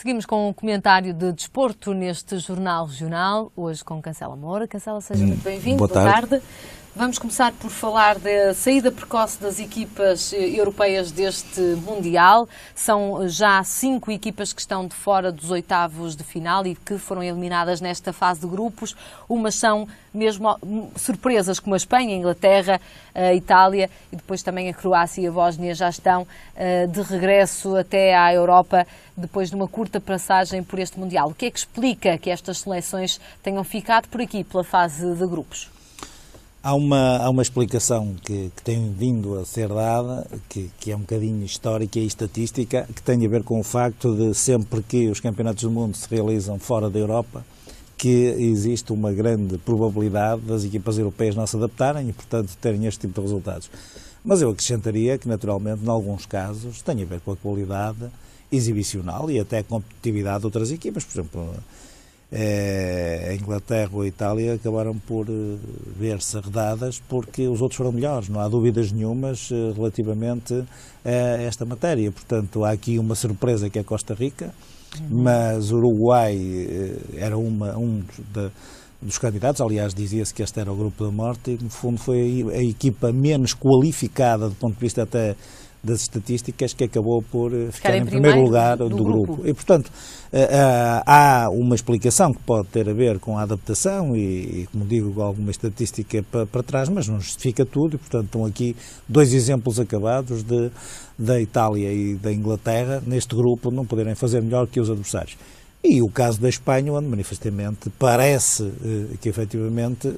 Seguimos com um comentário de desporto neste Jornal Regional, hoje com Cancela Moura. Cancela, seja muito bem-vindo. Boa tarde. Vamos começar por falar da saída precoce das equipas europeias deste Mundial. São já 5 equipas que estão de fora dos oitavos de final e que foram eliminadas nesta fase de grupos. Umas são mesmo surpresas, como a Espanha, a Inglaterra, a Itália e depois também a Croácia e a Bósnia já estão de regresso até à Europa depois de uma curta passagem por este Mundial. O que é que explica que estas seleções tenham ficado por aqui pela fase de grupos? Há uma explicação que tem vindo a ser dada, que é um bocadinho histórica e estatística, que tem a ver com o facto de sempre que os campeonatos do mundo se realizam fora da Europa, que existe uma grande probabilidade das equipas europeias não se adaptarem e, portanto, terem este tipo de resultados. Mas eu acrescentaria que, naturalmente, em alguns casos, tem a ver com a qualidade exibicional e até a competitividade de outras equipas. Por exemplo, a Inglaterra ou a Itália acabaram por ver-se arredadas porque os outros foram melhores, não há dúvidas nenhumas relativamente a esta matéria. Portanto, há aqui uma surpresa que é Costa Rica, mas o Uruguai era um dos candidatos, aliás dizia-se que este era o grupo da morte e no fundo foi a equipa menos qualificada do ponto de vista até das estatísticas que acabou por ficar em primeiro lugar do grupo. E, portanto, há uma explicação que pode ter a ver com a adaptação e como digo, alguma estatística para trás, mas não justifica tudo e, portanto, estão aqui 2 exemplos acabados da Itália e da Inglaterra neste grupo não poderem fazer melhor que os adversários. E o caso da Espanha, onde manifestamente parece que efetivamente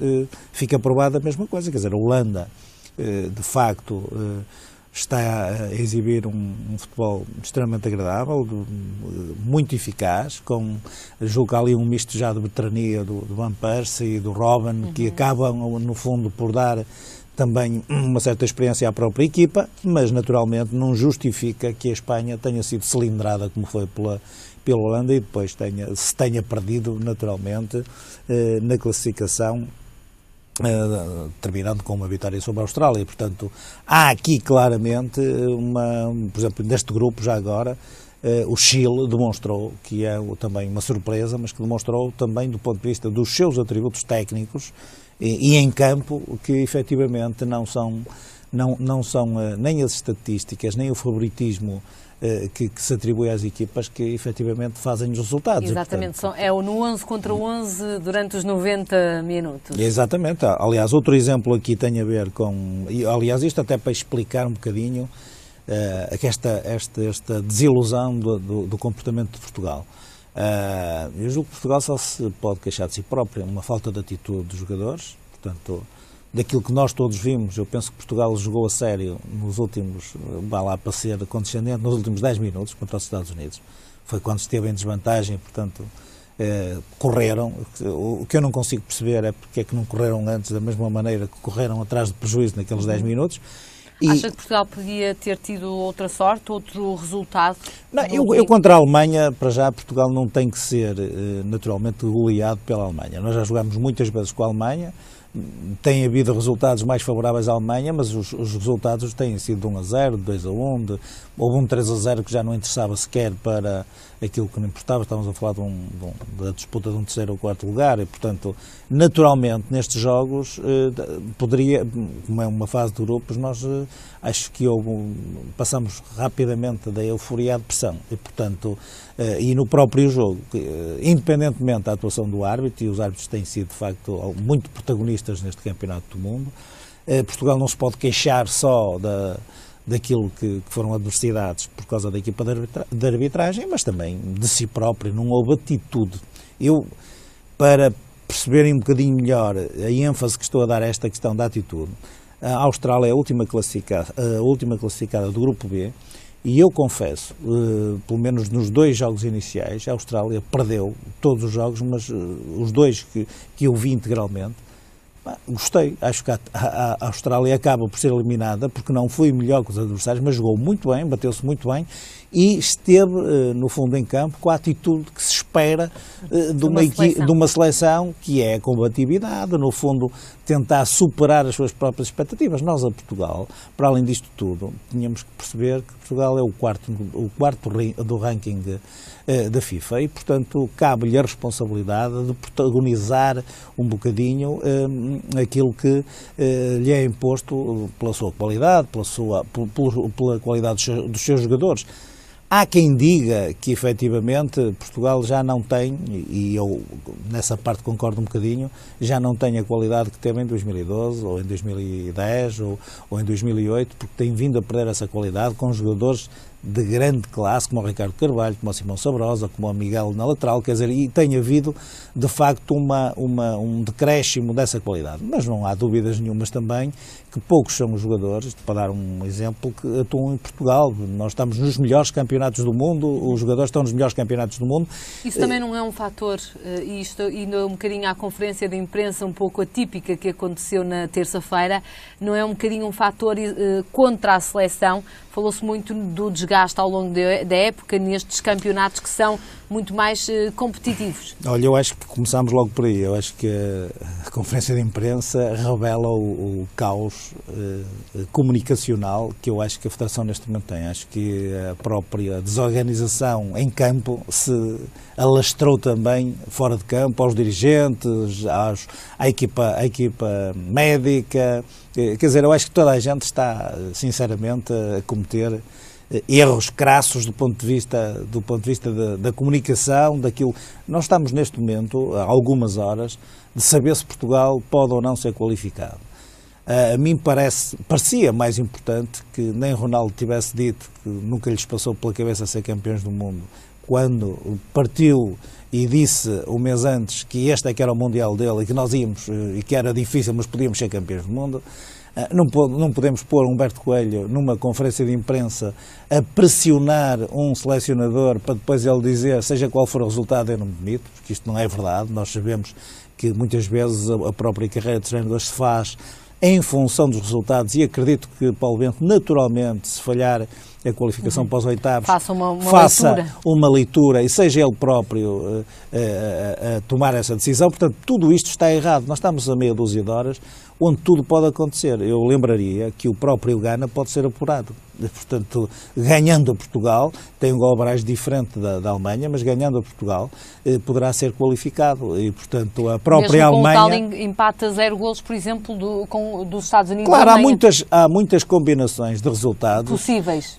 fica provada a mesma coisa, quer dizer, a Holanda de facto está a exibir um futebol extremamente agradável, muito eficaz, julgo que há ali um misto já de veterania do Van Persie e do Robben, que acabam, no fundo, por dar também uma certa experiência à própria equipa, mas naturalmente não justifica que a Espanha tenha sido cilindrada como foi pela Holanda e depois se tenha perdido, naturalmente, na classificação, terminando com uma vitória sobre a Austrália. Portanto, há aqui claramente por exemplo, neste grupo já agora, o Chile demonstrou, que é também uma surpresa, mas que demonstrou também do ponto de vista dos seus atributos técnicos e em campo, que efetivamente não são nem as estatísticas, nem o favoritismo que se atribui às equipas que efetivamente fazem os resultados. Exatamente, e, portanto, é no 11 contra 11 durante os 90 minutos. Exatamente, aliás, outro exemplo aqui tem a ver com, aliás, isto até para explicar um bocadinho esta desilusão do comportamento de Portugal. Eu julgo que Portugal só se pode queixar de si próprio, uma falta de atitude dos jogadores, portanto, daquilo que nós todos vimos, eu penso que Portugal jogou a sério nos últimos, para ser condescendente, nos últimos 10 minutos contra os Estados Unidos. Foi quando esteve em desvantagem, portanto, correram. O que eu não consigo perceber é porque é que não correram antes da mesma maneira que correram atrás de prejuízo naqueles 10 minutos. Acha que Portugal podia ter tido outra sorte, outro resultado? Não, eu contra a Alemanha, para já, Portugal não tem que ser naturalmente goleado pela Alemanha. Nós já jogámos muitas vezes com a Alemanha, tem havido resultados mais favoráveis à Alemanha, mas os resultados têm sido de 1-0, de 2-1, houve um 3-0 que já não interessava sequer para aquilo que não importava, estávamos a falar da disputa de um 3º ou 4º lugar e, portanto, naturalmente, nestes jogos, poderia, como é uma fase de grupos, nós acho que passamos rapidamente da euforia à depressão e, portanto, e no próprio jogo, independentemente da atuação do árbitro, e os árbitros têm sido, de facto, muito protagonistas neste campeonato do mundo, Portugal não se pode queixar só daquilo que foram adversidades por causa da equipa de arbitragem, mas também de si próprio, não houve atitude. Para perceberem um bocadinho melhor a ênfase que estou a dar a esta questão da atitude, a Austrália é a última classificada do grupo B, e eu confesso, pelo menos nos 2 jogos iniciais, a Austrália perdeu todos os jogos, mas os 2 que eu vi integralmente, gostei. Acho que a Austrália acaba por ser eliminada porque não foi melhor que os adversários, mas jogou muito bem, bateu-se muito bem e esteve, no fundo, em campo com a atitude que se espera espera de uma seleção que é a combatividade, no fundo, tentar superar as suas próprias expectativas. Nós, a Portugal, para além disto tudo, tínhamos que perceber que Portugal é o quarto do ranking da FIFA e, portanto, cabe-lhe a responsabilidade de protagonizar um bocadinho aquilo que lhe é imposto pela sua qualidade, pela qualidade dos seus jogadores. Há quem diga que, efetivamente, Portugal já não tem, e eu nessa parte concordo um bocadinho, já não tem a qualidade que teve em 2012, ou em 2010, ou em 2008, porque tem vindo a perder essa qualidade com jogadores de grande classe, como o Ricardo Carvalho, como o Simão Sabrosa, como o Miguel na lateral, quer dizer, e tem havido, de facto, um decréscimo dessa qualidade. Mas não há dúvidas nenhumas também que poucos são os jogadores, para dar um exemplo, que atuam em Portugal. Nós estamos nos melhores campeonatos do mundo, os jogadores estão nos melhores campeonatos do mundo. Isso também não é um fator, indo um bocadinho à conferência de imprensa um pouco atípica que aconteceu na terça-feira, não é um bocadinho um fator contra a seleção? Falou-se muito do desgaste ao longo da época nestes campeonatos que são muito mais competitivos. Olha, eu acho que começámos logo por aí. Eu acho que a conferência de imprensa revela o caos comunicacional que eu acho que a Federação neste momento tem. Acho que a própria desorganização em campo se alastrou também fora de campo, aos dirigentes, à equipa médica. Quer dizer, eu acho que toda a gente está, sinceramente, a cometer erros crassos do ponto de vista da comunicação, daquilo. Nós estamos neste momento, há algumas horas, de saber se Portugal pode ou não ser qualificado. A mim parecia mais importante que nem Ronaldo tivesse dito que nunca lhes passou pela cabeça ser campeões do mundo, quando partiu e disse um mês antes que este é que era o Mundial dele e que nós íamos, e que era difícil, mas podíamos ser campeões do mundo. Não podemos pôr Humberto Coelho numa conferência de imprensa a pressionar um selecionador para depois ele dizer, seja qual for o resultado, eu não me demito, porque isto não é verdade. Nós sabemos que muitas vezes a própria carreira de treinador se faz em função dos resultados e acredito que Paulo Bento, naturalmente, se falhar a qualificação para os oitavos, faça uma leitura e seja ele próprio a tomar essa decisão. Portanto, tudo isto está errado. Nós estamos a meia dúzia de horas onde tudo pode acontecer. Eu lembraria que o próprio Ghana pode ser apurado. Portanto, ganhando a Portugal, tem um gol abaixo diferente da Alemanha, mas ganhando a Portugal poderá ser qualificado. E, portanto, a própria Mesmo com Alemanha... o tal empate a 0 golos, por exemplo, dos Estados Unidos. Claro, há muitas combinações de resultados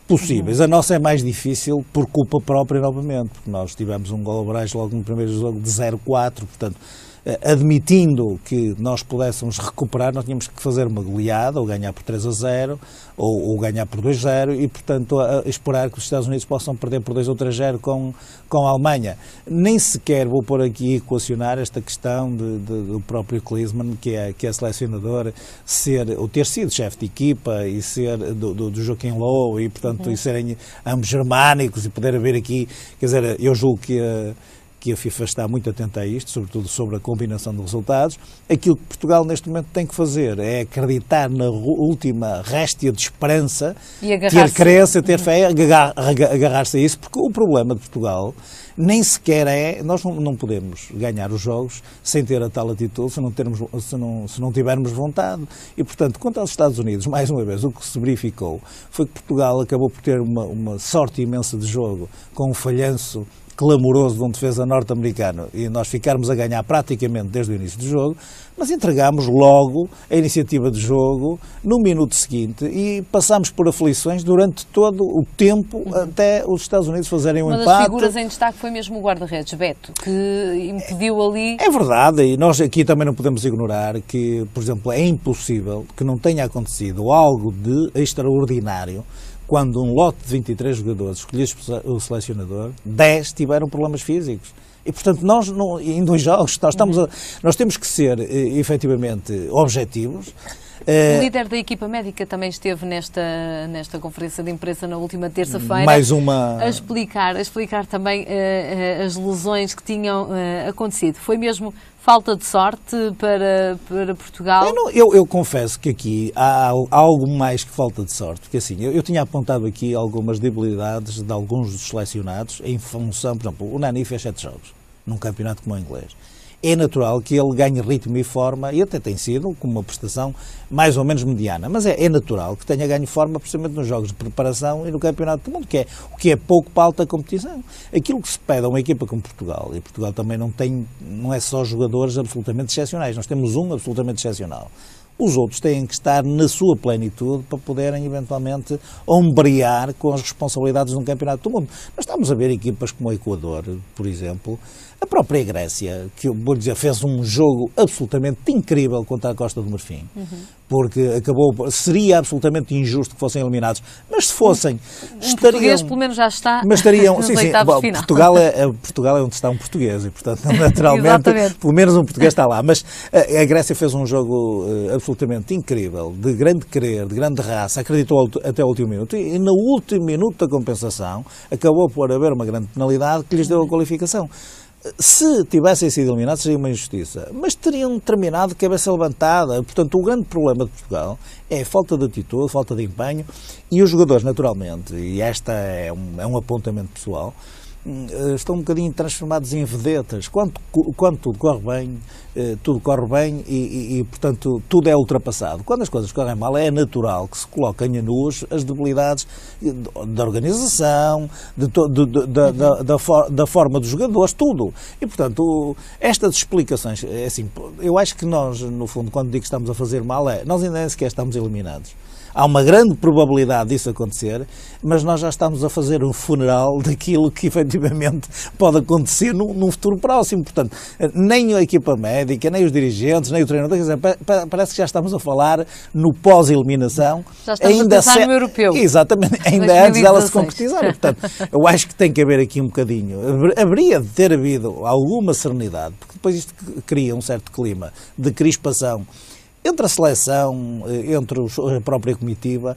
possíveis. A nossa é mais difícil por culpa própria novamente, porque nós tivemos um gol abaixo logo no primeiro jogo de 0-4, portanto, admitindo que nós pudéssemos recuperar, nós tínhamos que fazer uma goleada, ou ganhar por 3-0, ou ganhar por 2-0, e, portanto, esperar que os Estados Unidos possam perder por 2 ou 3-0 com a Alemanha. Nem sequer vou pôr aqui equacionar esta questão do próprio Klinsmann, que é selecionador, ter sido chefe de equipa, e ser do Joaquim Low, e, portanto, e serem ambos germânicos, e poder haver aqui, quer dizer, eu julgo que a FIFA está muito atenta a isto, sobretudo sobre a combinação de resultados. Aquilo que Portugal neste momento tem que fazer é acreditar na última réstia de esperança, ter crença, ter fé, agarrar-se a isso, porque o problema de Portugal nem sequer nós não podemos ganhar os jogos sem ter a tal atitude, se não tivermos vontade. E, portanto, quanto aos Estados Unidos, mais uma vez, o que se verificou foi que Portugal acabou por ter uma sorte imensa de jogo, com um falhanço clamoroso de um defesa norte-americano, e nós ficarmos a ganhar praticamente desde o início do jogo, mas entregámos logo a iniciativa de jogo no minuto seguinte e passámos por aflições durante todo o tempo até os Estados Unidos fazerem um empate. Uma das figuras em destaque foi mesmo o guarda-redes, Beto, que impediu ali... É verdade, e nós aqui também não podemos ignorar que, por exemplo, é impossível que não tenha acontecido algo de extraordinário quando um lote de 23 jogadores escolhidos pelo selecionador, 10 tiveram problemas físicos. E, portanto, nós, em 2 jogos, nós temos que ser, efetivamente, objetivos. O líder da equipa médica também esteve nesta conferência de imprensa na última terça-feira a explicar também as lesões que tinham acontecido. Foi mesmo falta de sorte para Portugal? Eu confesso que aqui há algo mais que falta de sorte, porque assim, eu tinha apontado aqui algumas debilidades de alguns dos selecionados em função, por exemplo, o Nani fez 7 jogos. num campeonato como o inglês. É natural que ele ganhe ritmo e forma, e até tem sido com uma prestação mais ou menos mediana, mas é natural que tenha ganho forma precisamente nos jogos de preparação e no Campeonato do Mundo, o que é pouco para a alta competição. Aquilo que se pede a uma equipa como Portugal, e Portugal também não é só jogadores absolutamente excepcionais, nós temos um absolutamente excepcional. Os outros têm que estar na sua plenitude para poderem, eventualmente, ombrear com as responsabilidades de um campeonato do mundo. Nós estamos a ver equipas como o Equador, por exemplo, a própria Grécia, que, vou dizer, fez um jogo absolutamente incrível contra a Costa do Marfim, porque seria absolutamente injusto que fossem eliminados, mas se fossem, estariam... português, pelo menos, já está mas estariam, nos sim, oitavos de final. Portugal é onde está um português e, portanto, naturalmente, pelo menos um português está lá. Mas a Grécia fez um jogo absolutamente incrível, de grande querer, de grande raça, acreditou até o último minuto e no último minuto da compensação acabou por haver uma grande penalidade que lhes deu a qualificação. Se tivessem sido eliminados seria uma injustiça, mas teriam terminado de cabeça levantada. Portanto, o grande problema de Portugal é a falta de atitude, falta de empenho, e os jogadores, naturalmente, e esta é um apontamento pessoal, estão um bocadinho transformados em vedetas. Quando tudo corre bem e, portanto, tudo é ultrapassado. Quando as coisas correm mal, é natural que se coloquem a nus as debilidades da organização, da forma dos jogadores, tudo. E, portanto, estas explicações, é assim, eu acho que nós, no fundo, quando digo que estamos a fazer mal, nós ainda nem sequer estamos eliminados. Há uma grande probabilidade disso acontecer, mas nós já estamos a fazer um funeral daquilo que efetivamente pode acontecer num futuro próximo. Portanto, nem a equipa médica, nem os dirigentes, nem o treinador, parece que já estamos a falar no pós-eliminação. Já estamos a pensar no europeu. Exatamente, ainda antes dela se concretizar. Portanto, eu acho que tem que haver aqui um bocadinho, haveria de ter havido alguma serenidade, porque depois isto cria um certo clima de crispação entre a seleção, entre a própria comitiva,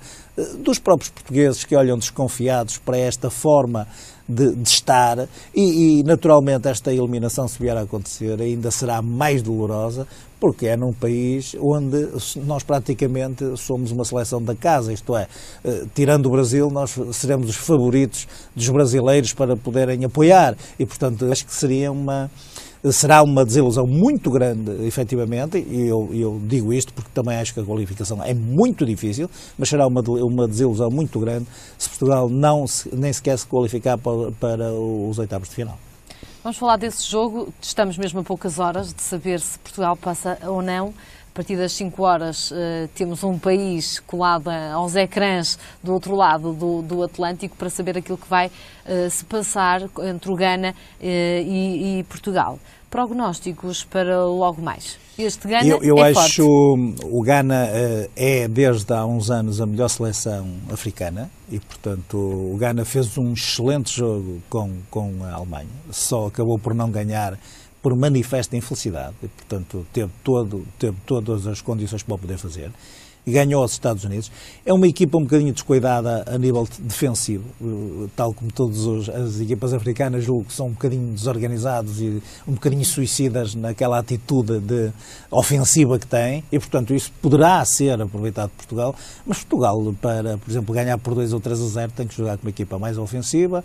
dos próprios portugueses que olham desconfiados para esta forma de estar e, naturalmente, esta eliminação, se vier a acontecer, ainda será mais dolorosa, porque é num país onde nós praticamente somos uma seleção da casa, isto é, tirando o Brasil, nós seremos os favoritos dos brasileiros para poderem apoiar e, portanto, acho que será uma desilusão muito grande, efetivamente, e eu digo isto porque também acho que a qualificação é muito difícil, mas será uma desilusão muito grande se Portugal nem sequer se qualificar para os oitavos de final. Vamos falar desse jogo, estamos mesmo a poucas horas de saber se Portugal passa ou não. A partir das 5 horas temos um país colado aos ecrãs do outro lado do Atlântico para saber aquilo que vai se passar entre o Ghana e Portugal. Prognósticos para logo mais. Este Ghana eu é acho forte. O Ghana é desde há uns anos a melhor seleção africana e, portanto, o Ghana fez um excelente jogo com a Alemanha. Só acabou por não ganhar por manifesta infelicidade, e, portanto, teve todas as condições para o poder fazer, e ganhou aos Estados Unidos. É uma equipa um bocadinho descuidada a nível defensivo, tal como todas as equipas africanas, julgo que são um bocadinho desorganizados e um bocadinho suicidas naquela atitude ofensiva que têm, e, portanto, isso poderá ser aproveitado por Portugal, mas Portugal, para, por exemplo, ganhar por 2 ou 3-0, tem que jogar com uma equipa mais ofensiva,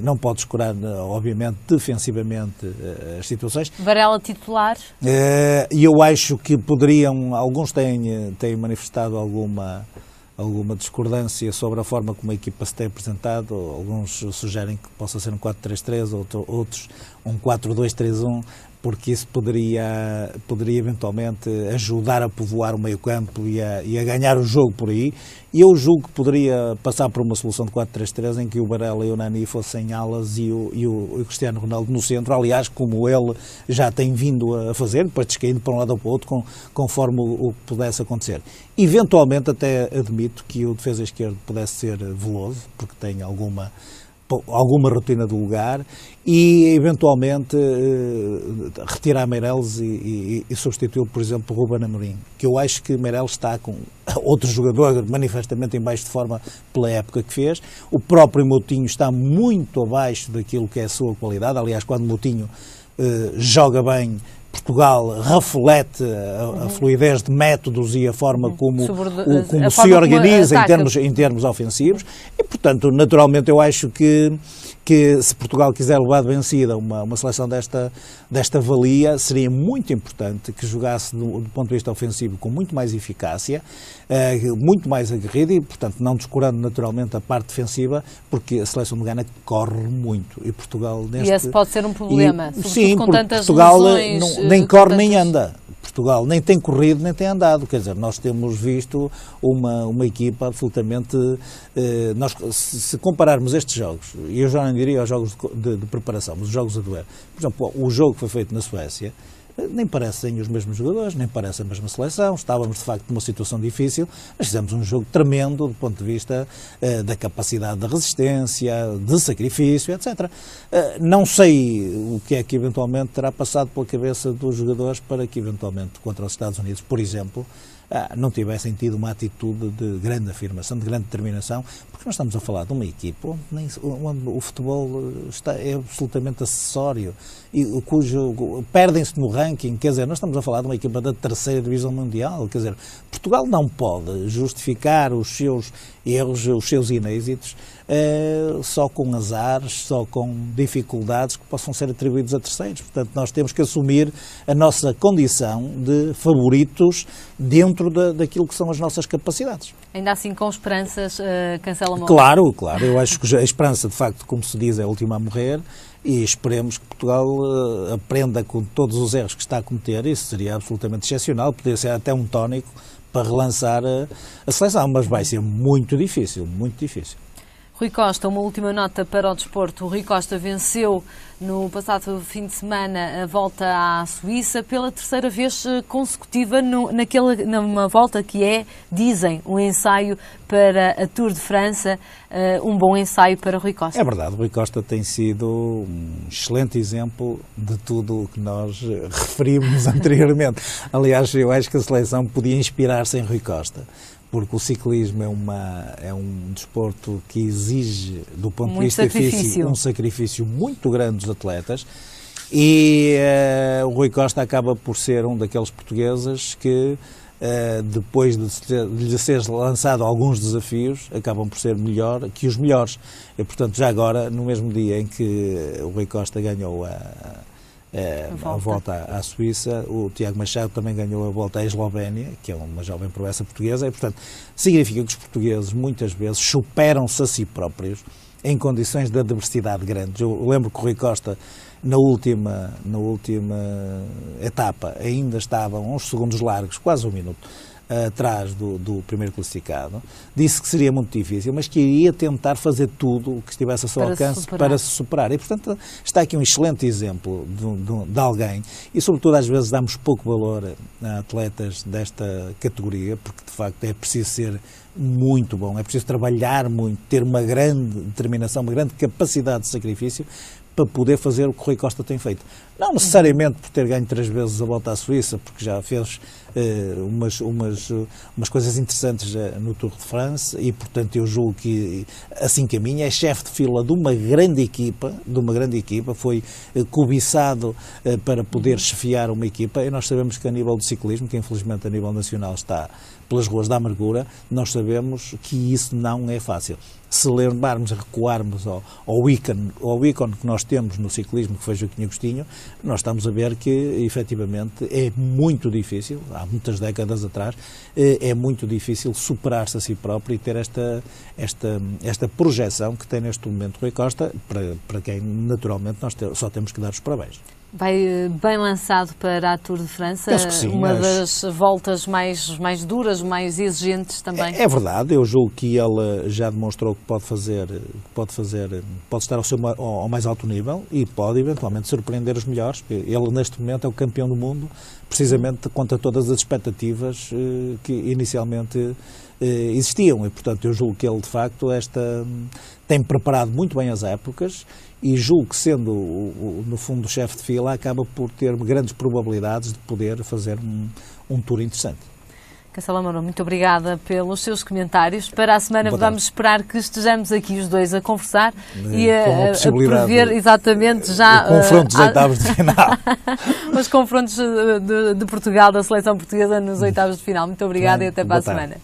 não pode escurar, obviamente, defensivamente as situações. Varela titular? E eu acho que poderiam, alguns têm manifestado alguma discordância sobre a forma como a equipa se tem apresentado. Alguns sugerem que possa ser um 4-3-3, outros um 4-2-3-1, porque isso poderia eventualmente ajudar a povoar o meio-campo e a ganhar o jogo por aí. E eu julgo que poderia passar por uma solução de 4-3-3 em que o Varela e o Nani fossem alas e o Cristiano Ronaldo no centro, aliás, como ele já tem vindo a fazer, depois descaindo para um lado ou para o outro, conforme o que pudesse acontecer. Eventualmente, até admito que o defesa esquerdo pudesse ser Veloso, porque tem alguma rotina do lugar, e eventualmente retirar Meireles e substituí-lo, por exemplo, por Ruben Amorim, que eu acho que Meireles está com outro jogador manifestamente em baixo de forma pela época que fez. O próprio Moutinho está muito abaixo daquilo que é a sua qualidade. Aliás, quando Moutinho joga bem, Portugal reflete a fluidez de métodos e a forma como se organiza em termos ofensivos e, portanto, naturalmente eu acho que que se Portugal quiser levar de vencida uma seleção desta valia, seria muito importante que jogasse do ponto de vista ofensivo com muito mais eficácia, muito mais aguerrido e, portanto, não descurando naturalmente a parte defensiva, porque a seleção de Gana corre muito e Portugal neste... E esse pode ser um problema, sim, com tantas Portugal lesões, nem corre nem anda. Portugal nem tem corrido nem tem andado, quer dizer, nós temos visto uma equipa absolutamente, se compararmos estes jogos, e eu já não diria aos jogos de preparação, mas os jogos a doer, por exemplo, o jogo que foi feito na Suécia, nem parecem os mesmos jogadores, nem parece a mesma seleção, estávamos de facto numa situação difícil, mas fizemos um jogo tremendo do ponto de vista da capacidade de resistência, de sacrifício, etc. Não sei o que é que eventualmente terá passado pela cabeça dos jogadores para que eventualmente contra os Estados Unidos, por exemplo, não tivessem tido uma atitude de grande afirmação, de grande determinação, porque nós estamos a falar de uma equipa onde o futebol é absolutamente acessório e perdem-se no ranking, quer dizer, nós estamos a falar de uma equipa da 3ª Divisão Mundial, quer dizer, Portugal não pode justificar os seus erros, os seus inêxitos, só com azares, só com dificuldades que possam ser atribuídos a terceiros. Portanto, nós temos que assumir a nossa condição de favoritos dentro daquilo que são as nossas capacidades. Ainda assim, com esperanças, cancela a mão. Claro, eu acho que a esperança, de facto, como se diz, é a última a morrer e esperemos que Portugal aprenda com todos os erros que está a cometer. Isso seria absolutamente excepcional, poderia ser até um tónico para relançar a seleção, mas vai ser muito difícil, muito difícil. Rui Costa, uma última nota para o desporto. O Rui Costa venceu no passado fim de semana a volta à Suíça pela 3ª vez consecutiva numa volta que é, dizem, um ensaio para a Tour de França, um bom ensaio para Rui Costa. É verdade, Rui Costa tem sido um excelente exemplo de tudo o que nós referimos anteriormente. Aliás, eu acho que a seleção podia inspirar-se em Rui Costa, porque o ciclismo é um desporto que exige, do ponto de vista físico, um sacrifício muito grande dos atletas e o Rui Costa acaba por ser um daqueles portugueses que, depois de lhe ser lançado alguns desafios, acabam por ser melhor que os melhores. E, portanto, já agora, no mesmo dia em que o Rui Costa ganhou a volta à Suíça, o Tiago Machado também ganhou a volta à Eslovénia, que é uma jovem proeza portuguesa, e, portanto, significa que os portugueses muitas vezes superam-se a si próprios em condições de adversidade grandes. Eu lembro que o Rui Costa, na última etapa, ainda estava uns segundos largos, quase um minuto, atrás do primeiro classificado, disse que seria muito difícil, mas que iria tentar fazer tudo o que estivesse a seu alcance para se superar. E, portanto, está aqui um excelente exemplo de alguém, e, sobretudo, às vezes damos pouco valor a atletas desta categoria, porque, de facto, é preciso ser muito bom, é preciso trabalhar muito, ter uma grande determinação, uma grande capacidade de sacrifício para poder fazer o que o Rui Costa tem feito. Não necessariamente por ter ganho 3 vezes a volta à Suíça, porque já fez umas coisas interessantes no Tour de France e, portanto, eu julgo que assim caminha. É chefe de fila de uma grande equipa, foi cobiçado para poder chefiar uma equipa, e nós sabemos que a nível do ciclismo, que infelizmente a nível nacional está pelas ruas da amargura, nós sabemos que isso não é fácil. Se lembrarmos, recuarmos ao ícone que nós temos no ciclismo, que foi Joaquim Agostinho, nós estamos a ver que, efetivamente, é muito difícil, há muitas décadas atrás, é muito difícil superar-se a si próprio e ter esta projeção que tem neste momento Rui Costa, para quem, naturalmente, nós só temos que dar os parabéns. Vai bem lançado para a Tour de França, penso que sim, uma das voltas mais duras, mais exigentes também. É verdade, eu julgo que ele já demonstrou que pode estar ao mais alto nível e pode eventualmente surpreender os melhores. Ele neste momento é o campeão do mundo, precisamente contra todas as expectativas que inicialmente existiam, e portanto eu julgo que ele de facto tem preparado muito bem as épocas, e julgo que, sendo no fundo o chefe de fila, acaba por ter grandes probabilidades de poder fazer um tour interessante. Cancela Mourão, muito obrigada pelos seus comentários. Para a semana vamos esperar que estejamos aqui os dois a conversar e a prever exatamente já o confronto dos oitavos de final. Os confrontos de Portugal, da seleção portuguesa nos oitavos de final. Muito obrigada e até para a semana.